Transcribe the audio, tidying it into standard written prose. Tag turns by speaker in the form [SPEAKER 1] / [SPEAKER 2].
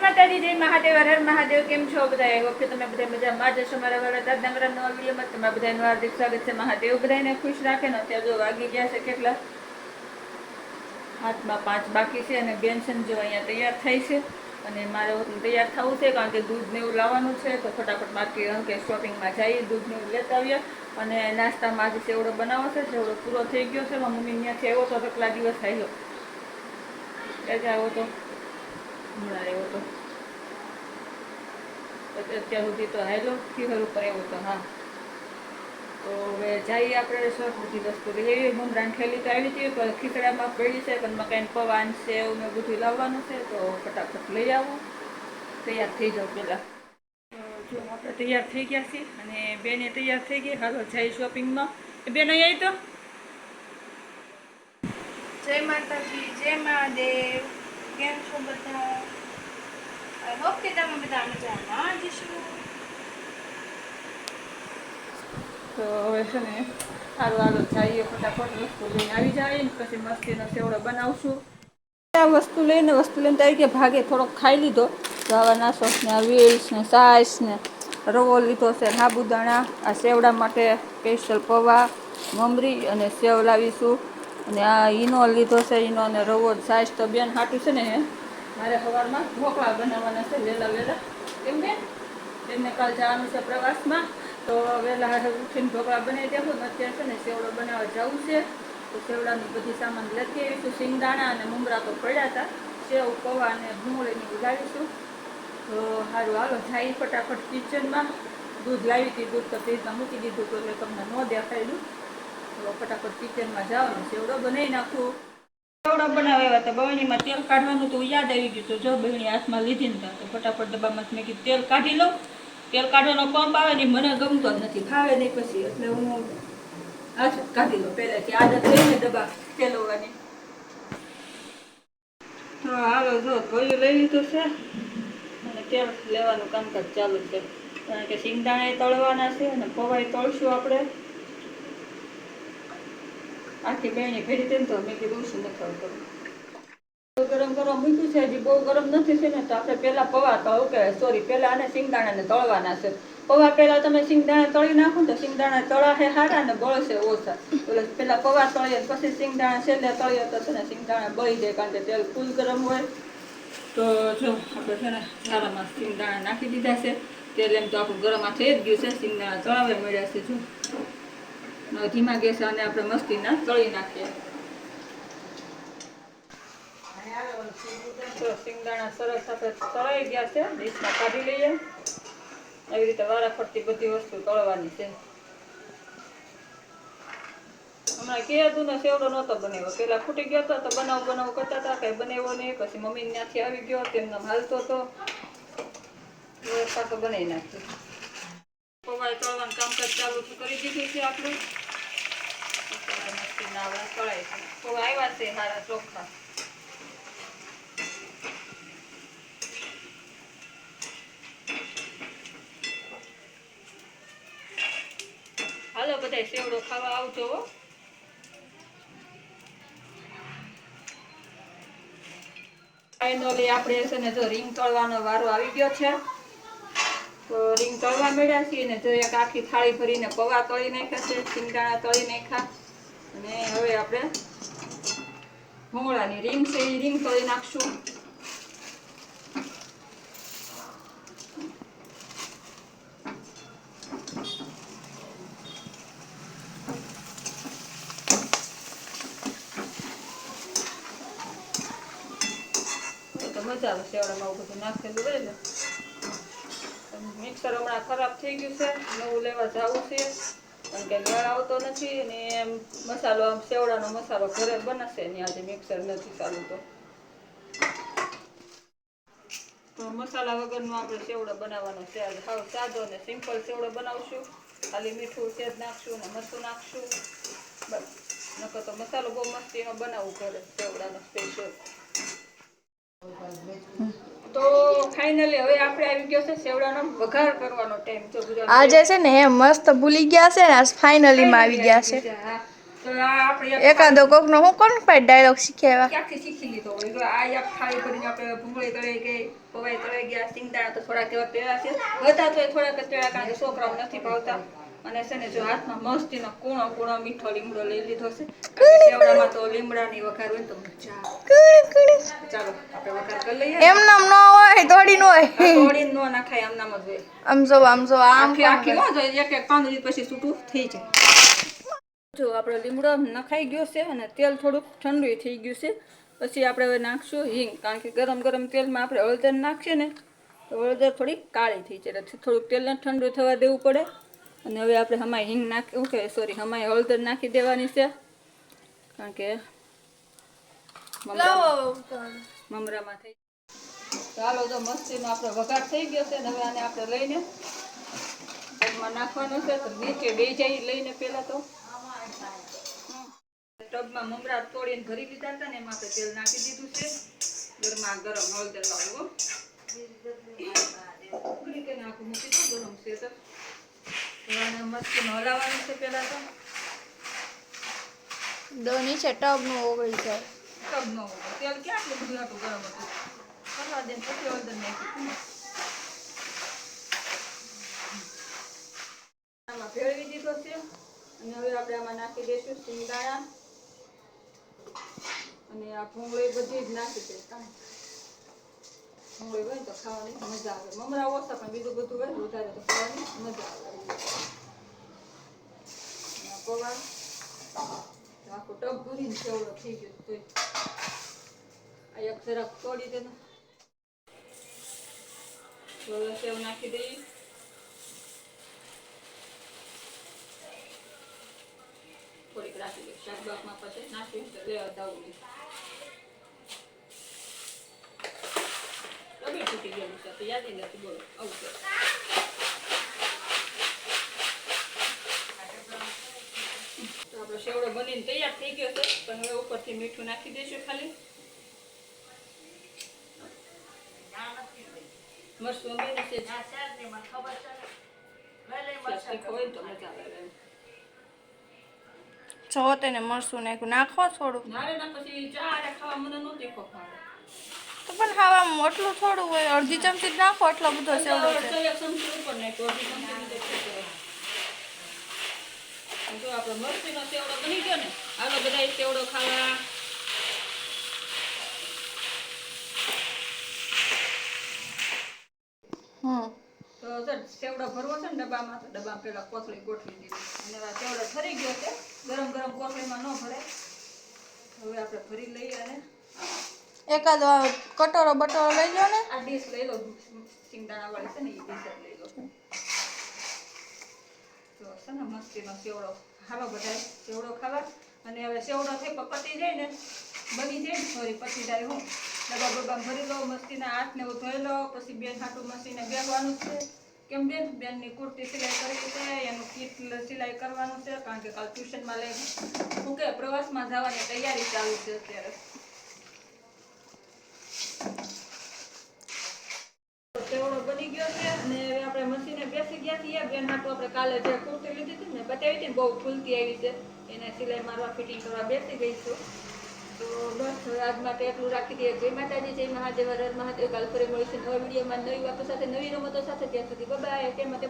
[SPEAKER 1] માતાજી, જય મહાદેવ, હર હર મહાદેવ. કેમ છો બધા? એ વખતે તમે બધા મજામાં જશો. મારા વાળા દાદા મારા નવા વિડીયોમાં તમારા બધાનું હાર્દિક સ્વાગત છે. મહાદેવ બધાને ખુશ રાખે ને. અત્યારે જો વાગી ગયા છે કેટલા, હાથમાં 5 બાકી છે અને બેન છે જો અહીંયા તૈયાર થાય છે અને મારે તૈયાર થવું છે કારણ કે દૂધ ને એવું લાવવાનું છે. તો ફટાફટ બાકી કે શોપિંગમાં જઈએ, દૂધ ને એવું લેતા આવીએ. અને નાસ્તામાં આજે સેવડો બનાવો છે. સેવડો પૂરો થઈ ગયો છે. મમ્મી ત્યાંથી આવ્યો તો કેટલા દિવસ આવ્યો, ક્યારે આવ્યો તો, હમણાં આવ્યો તો, અત્યાર સુધી તો હાલો ફીવર ઉપર આવ્યો તો. હા, તો હવે જઈએ આપણે શોખ બધી વસ્તુ લઈ આવીએ. મમરાની થેલી તો આવી હતી પણ ખીચડામાં પડી છે, પણ મકાઈન પવાન સેવ ને બધું લાવવાનું છે. તો ફટાફટ લઈ આવું, તૈયાર થઈ જાઉં પહેલાં. જો આપણે તૈયાર થઈ ગયા છીએ અને બેને તૈયાર થઈ ગઈ. હાલો જઈ શોપિંગમાં. બેન અહીં આવી તો
[SPEAKER 2] જય માતાજી, જય મહાદેવ. કેમ છો બધા? આઈ હોપ કે તમે બધા મજામાં જશો.
[SPEAKER 1] તો હવે છે ને સારું, હાલો જઈએ ફટાફટ, વસ્તુ લઈને આવી જાય ને પછી મસ્તીનો સેવડો બનાવશું. આ વસ્તુ લઈને તરીકે ભાગે થોડોક ખાઈ લીધો. તો આવા નાસોસ ને વીલ્સ ને સાસ ને રવો લીધો છે, સાબુદાણા. આ સેવડા માટે સ્પેશિયલ પૌવા, મમરી અને સેવ લાવીશું. અને આ ઈનો લીધો છે, ઈનો અને રવો સાસ. તો બેન હાટું છે ને મારે સવારમાં ઢોકળા બનાવવાના છે વહેલા. કેમ બેન? એમને કાલ જવાનું છે પ્રવાસમાં, તો વહેલા ઉઠીને ઢોકળા બનાવી દેવું. અત્યારે છે ને સેવડો બનાવવા જવું છે. તો સેવડાની બધી સામાન લેતી આવીશું. સિંગદાણા અને મમરા તો પડ્યા હતા. સેવ, પૌવા અને ડુંગળીની ઉગાડીશું. તો સારું, હાલો જાય ફટાફટ કિચનમાં. દૂધ લાવી હતી, દૂધ તો ફ્રીજમાં મૂકી દીધું હતું એટલે તમને ન દેખાડ્યું. તો ફટાફટ કિચનમાં જવાનું, સેવડો બનાવી નાખું. સેવડો બનાવ્યા હતા, બવણીમાં તેલ કાઢવાનું તો યાદ આવી ગયું. તો જો બહેણી હાથમાં લીધી ને તો ફટાફટ ડબ્બામાં મેં કીધું તેલ કાઢી લઉં. તેલ કાઢવાનો પંપ આવે ને મને ગમતો જ નથી, ખાવે નહીં પછી, એટલે હું હાથ કાઢી લઉં પહેલાંથી. આદત લઈને ડબ્બા ફેરવવાની. તો હાલો જો ધોયું લઈ લીધું છે અને તેલ લેવાનું કામકાજ ચાલુ છે. કારણ કે સિંગદાણા તળવાના છે અને પૌવા તળશું આપણે. આખી બહેણી ભેરી હતી ને તો મેં કીધું શું નથી આવતું. ગરમ કરવા મૂક્યું છે, હજી બહુ ગરમ નથી છે ને. તો આપણે પહેલાં પહેલાં આને સિંગદાણાને તળવાના છે. પૌવા પહેલાં તમે સિંગદાણા તળી નાખો તો સિંગદાણા તળા છે સારા ને બળશે ઓછા. એટલે પહેલાં પૌવા તળીએ પછી સિંગદાણા છેલ્લે તળીએ તો છે ને સિંગદાણા બળી જાય, કારણ કે તેલ ફૂલ ગરમ હોય. તો જો આપણે છે ને સારામાં સિંગદાણા નાખી દીધા છે. તેલ એમ તો આપણું ગરમમાં થઈ જ ગયું છે. સિંગદાણા તળાવે મળ્યા છે. જો ધીમા ગેસ અને આપણે મસ્તીના તળી નાખીએ. સિંગદાણા સરસ આપણે તળાઈ ગયા છે. ડીશમાં કાઢી લઈએ. આવી રીતે વારાફરતી બધી વસ્તુ તળવાની છે. હમણાં કીધું સેવડો નહોતો બનાવ્યો, પેલા ફૂટી ગયો હતો તો બનાવું કરતા હતા, કઈ બનાવ્યો નહીં. પછી મમ્મી ત્યાંથી આવી ગયો, તેમનો હાલતો હતો, પાછો બનાવી નાખ્યો. પૌવા તળવાનું કામકાજ ચાલુ કરી દીધું છે આપણે. તળાય છે પૌવા, આવ્યા છે સારા ચોખ્ખા. હાલો બધા સેવડો ખાવા આવજો. ફાઇનલી આપણે છે ને જો રીંગ તળવાનો વારો આવી ગયો છે. તો રીંગ તળવા મળ્યા છીએ ને જો એક આખી થાળી ભરીને પૌવા તળી નાખ્યા છે, સિંગદાણા તળી નાખ્યા. અને હવે આપણે ભૂંગળાની રીંગ છે એ રીંગ તળી નાખશું. મજા આવે સેવડામાં આવું બધું નાખેલું હોય ને. મિક્સર હમણાં ખરાબ થઈ ગયું છે, નવું લેવા જવું છે. કારણ કે મેળ આવતો નથી અને મસાલો સેવડાનો મસાલો ઘરે બનશે ને આજે મિક્સર નથી ચાલુ. તો મસાલા વગરનો આપણે સેવડો બનાવવાનો છે. આજે સાવ સાદો અને સિમ્પલ સેવડો બનાવશું. ખાલી મીઠું સેજ નાખશું ને મરચું નાખશું બસ. નકર તો મસાલો બહુ મસ્તીનો બનાવવું ઘરે સેવડાનો સ્પેશિયલ. તો ફાઇનલી હવે આપણે આવી ગયો છે સેવડાનો વઘાર કરવાનો ટાઈમ.
[SPEAKER 2] આજે છે ને મસ્ત ભૂલી ગયા છે ને, ફાઇનલી માં આવી ગયા છે.
[SPEAKER 1] હા, તો આ આપણે
[SPEAKER 2] એકાદો કોકનો હું કોણ પાસે ડાયલોગ શીખ્યા
[SPEAKER 1] ક્યાંથી શીખી લીધો હોય તો આ એક થાળી ભરીને આપણે ભૂંગળી તળાઈ ગઈ, પવાઈ તળાઈ ગયા, સિંગદાણા તો થોડાક એવા પેલા છે, બધા તો થોડાક જ પેલા કારણ કે છોકરાઓ નથી ભાવતા. અને છે ને જો હાથમાં મસ્તીનો કૂણો કૂણો મીઠો લીમડો લઈ લીધો છે. સેવડામાં તો લીમડાની વઘાર હોય તો મજા આવે. ચાલો આપણે વઘાર કરી લઈએ.
[SPEAKER 2] એમ નામ ન હોય તોડી ન હોય
[SPEAKER 1] તોડીને ન નાખાય, આમ નામ જ હોય.
[SPEAKER 2] આમ જો આમ
[SPEAKER 1] આખી હો જોઈએ, એક એક પાંદડી પછી છૂટું થઈ જાય. જો આપણો લીમડો નખાઈ ગયો છે અને તેલ થોડુંક ઠંડુ થઈ ગયું છે. પછી આપણે હવે નાખશું હિંગ, કારણ કે ગરમ ગરમ તેલમાં આપણે હળદર નાખીએ ને તો હળદર થોડી કાળી થઈ જાય, એટલે થોડુંક તેલને ઠંડુ થવા દેવું પડે. અને હવે આપણે હમાય હિંગ હમાય હળદર નાખી દેવાની છે, કારણ કે મમરામાં થઈ. ચાલો તો મસ્તીનો આપણો વઘાર થઈ ગયો છે. હવે આને આપણે લઈને ટબમાં નાખવાનું છે. તો નીચે બે જાય લઈને પહેલાં તો ટબમાં મમરા તોડીને ભરી લીધા હતા ને એમાં આપણે તેલ નાખી દીધું છે. ગરમા ગરમ હળદર વાળું નાખું મૂકી દઉં, ગરમ છે તો મસ્તીનો હલાવવાનું છે. પહેલાં તો
[SPEAKER 2] નીચે ટબ નું ઓગળી જાય.
[SPEAKER 1] ટબ ન હોય તેલ ક્યાં આટલું બધું હતું ગરમ હતું, કરવા દે પછી હળદર નાખી આમાં ભેળવી દીધો છે. અને હવે આપણે આમાં નાખી દઈશું સિંગદાણા અને આ ભૂંગળી બધી જ નાખી દઈશું. ભૂંગળી હોય તો ખાવાની મજા આવે. મમરા ઓછા પણ બીજું બધું હોય વધારે તો ખાવાની મજા આવે. પૌવા આખું ટબ ભરીને સેવડો થઈ ગયો તો આ એક જરાક તોડી દે. સેવ નાખી દઈએ. થોડીક રાખી દઈએ શાકભાગમાં, પછી નાખી લેવા દઉં. રબી તૂટી ગયેલું છે તો યાદ નથી. બોલો આવું છે. તો આપણો સેવડો બનીને તૈયાર થઈ ગયો છે. પણ હવે ઉપરથી મીઠું નાખી દઈશું ખાલી. મરચું હોય તો મજા આવે.
[SPEAKER 2] જો તેને મરસું નાખ્યું, નાખો થોડું.
[SPEAKER 1] નારે ના પછી ચારે ખાવા મને નહોતી ખાવા.
[SPEAKER 2] તો પણ ખાવા એટલું થોડું હોય, અડધી ચમચી જ નાખો, એટલો બધો સેવડો છે.
[SPEAKER 1] એક ચમચી ઉપર નાખ્યો, અડધી ચમચી. જો આપણો મરચીનો સેવડો બની ગયો ને, હાલો બધા સેવડો ખાવા. તો સેવડો ભરવો છે ને ડબ્બામાં, તો ડબ્બા પેલા કોથળી ગોઠવી દીધી. અને આ સેવડો ભરી ગયો છે. ગરમ ગરમ કોથળીમાં ન ભરાય. હવે આપણે ભરી લઈએ. અને
[SPEAKER 2] એકાદો કટોરો બટોરો લઈ લો ને.
[SPEAKER 1] આ ડીશ લઈ લો, સિંગદાણા વાળી છે ને એ ડીશ લઈ લો. તો છે ને મસ્તીનો સેવડો. હાલો બધા સેવડો ખાવા. અને હવે સેવડો થઈ પતી જાય ને, બની જાય ને સોરી પતી જાય હું ડબ્બા ભરી લો. મસ્તીના હાથને ધોઈ લો. પછી બેન હાટું મસ્તીને બેસવાનું છે. કેમ બેનની કુર્તી સિલાઈ કરવી છે, એનું કીટ સિલાઈ કરવાનું છે, કારણ કે કાલ ટ્યુશનમાં લઈ શું કે પ્રવાસમાં જવાની તૈયારી ચાલુ છે અત્યારે. સેવડો બની ગયો છે. અને હવે આપણે મશીને બેસી ગયા છીએ. બેન હાટું આપણે કાલે જે કુર્તી લીધી હતી ને બતાવી હતી ને, બહુ ફૂલતી આવી છે, એને સિલાઈ મારવા ફિટિંગ કરવા બેસી ગઈ છું. તો બસ આજ માટે એટલું રાખી દઈએ. જય માતાજી, જય મહાદેવ, હર હર મહાદેવ. કાલ ફરી મળીશું નવા વિડીયોમાં નવી વાતો સાથે, નવી રમતો સાથે. ત્યાં સુધી બાય. તે માટે